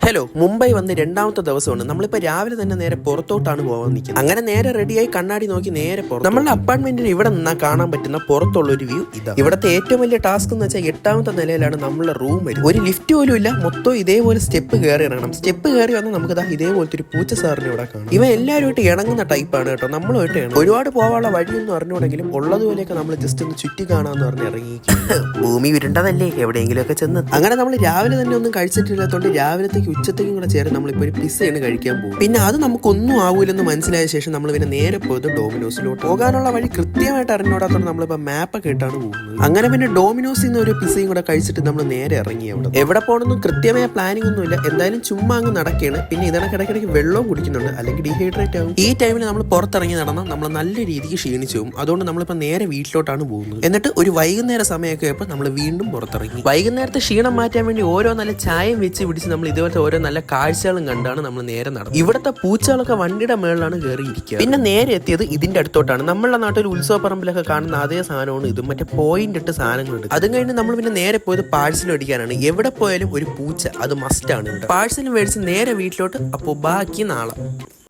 Hello, Mumbai വന്ന് രണ്ടാമത്തെ ദിവസമാണ്. നമ്മളിപ്പോൾ രാവിലെ തന്നെ നേരെ പുറത്തോട്ടാണ് പോകാൻ നിൽക്കുന്നത്. അങ്ങനെ നേരെ റെഡിയായി കണ്ണാടി നോക്കി നേരെ പുറത്ത്. നമ്മളുടെ അപ്പാർട്ട്മെന്റിന് ഇവിടെ നിന്നാൽ കാണാൻ പറ്റുന്ന പുറത്തുള്ള ഒരു വ്യൂ ഇതാ. ഇവിടുത്തെ ഏറ്റവും വലിയ ടാസ്ക് എന്ന് വെച്ചാൽ 8ാമത്തെ നിലയിലാണ് നമ്മളുടെ റൂം വരും. ഒരു ലിഫ്റ്റ് പോലും ഇല്ല, മൊത്തം ഇതേപോലെ സ്റ്റെപ്പ് കയറി ഇറങ്ങണം. സ്റ്റെപ്പ് കയറി വന്നാൽ നമുക്ക് ഇതേപോലത്തെ ഒരു പൂച്ച സാറിനെ ഇവിടെ കാണാം. ഇവ എല്ലാവരുമായിട്ട് ഇണങ്ങുന്ന ടൈപ്പാണ് കേട്ടോ. നമ്മളുമായിട്ട് ഒരുപാട് പോകാനുള്ള വഴിയൊന്നും അറിഞ്ഞുകൂടെങ്കിലും ഉള്ളതുപോലെയൊക്കെ നമ്മൾ ജസ്റ്റ് ഒന്ന് ചുറ്റി കാണാമെന്ന് പറഞ്ഞ് ഇറങ്ങിയിരിക്കും. ഭൂമി ഉരുണ്ടതല്ലേ, എവിടെയെങ്കിലും ഒക്കെ ചെന്ന്. അങ്ങനെ നമ്മൾ രാവിലെ തന്നെ ഒന്നും കഴിച്ചിട്ടില്ലാത്തതുകൊണ്ട് രാവിലത്തേക്ക് ഉച്ചത്തേക്കും കൂടെ ചേർന്ന് നമ്മളിപ്പോൾ ഒരു പിസ്സയാണ് കഴിക്കാൻ പോകും. പിന്നെ അത് നമുക്കൊന്നും ആവൂലെന്ന് മനസ്സിലായ ശേഷം നമ്മൾ പിന്നെ നേരെ പോയത് ഡോമിനോസിലോട്ട്. പോകാനുള്ള വഴി കൃത്യമായിട്ട് അറിഞ്ഞോടാത്തോണ്ട് നമ്മളിപ്പോൾ മാപ്പൊക്കെ ഇട്ടാണ് പോകുന്നത്. അങ്ങനെ പിന്നെ ഡോമിനോസിൽ നിന്ന് ഒരു പിസ്സയും കൂടെ കഴിച്ചിട്ട് നമ്മൾ നേരെ ഇറങ്ങി. എവിടെ പോകണമെന്നും കൃത്യമായ പ്ലാനിംഗ് ഒന്നുമില്ല, എന്തായാലും ചുമ്മാ അങ്ങ് നടക്കുകയാണ്. പിന്നെ ഇതിടക്കിടയ്ക്ക് വെള്ളവും കുടിക്കുന്നുണ്ട്, അല്ലെങ്കിൽ ഡീഹൈഡ്രേറ്റ് ആകും. ഈ ടൈമിൽ നമ്മൾ പുറത്തിറങ്ങി നടന്നാൽ നമ്മൾ നല്ല രീതിക്ക് ക്ഷീണിച്ചു പോകും. അതുകൊണ്ട് നമ്മളിപ്പോൾ നേരെ വീട്ടിലോട്ടാണ് പോകുന്നത്. എന്നിട്ട് ഒരു വൈകുന്നേര സമയമൊക്കെ ആയപ്പോൾ നമ്മൾ വീണ്ടും പുറത്തിറങ്ങി. വൈകുന്നേരത്തെ ക്ഷീണം മാറ്റാൻ വേണ്ടി ഓരോ നല്ല ചായയും വെച്ച് പിടിച്ച് നമ്മൾ ഇതുപോലത്തെ ഓരോ നല്ല കാഴ്ചകളും കണ്ടാണ് നമ്മൾ നേരെ നടന്നത്. ഇവിടുത്തെ പൂച്ചകളൊക്കെ വണ്ടിയുടെ മേളിലാണ് കയറിയിരിക്കുക. പിന്നെ നേരെ എത്തിയത് ഇതിന്റെ അടുത്തോട്ടാണ്. നമ്മളുടെ നാട്ടിൽ ഉത്സവപ്പറമ്പിലൊക്കെ കാണുന്ന അതേ സാധനമാണ് ഇതും. മറ്റേ പോയിന്റ് ഇട്ട് സാധനങ്ങളുണ്ട്. അതും കഴിഞ്ഞ് നമ്മൾ പിന്നെ നേരെ പോയത് പാഴ്സൽ മേടിക്കാനാണ്. എവിടെ പോയാലും ഒരു പൂച്ച അത് മസ്റ്റ് ആണ്. പാഴ്സൽ മേടിച്ച് നേരെ വീട്ടിലോട്ട്. അപ്പോൾ ബാക്കി നാളെ.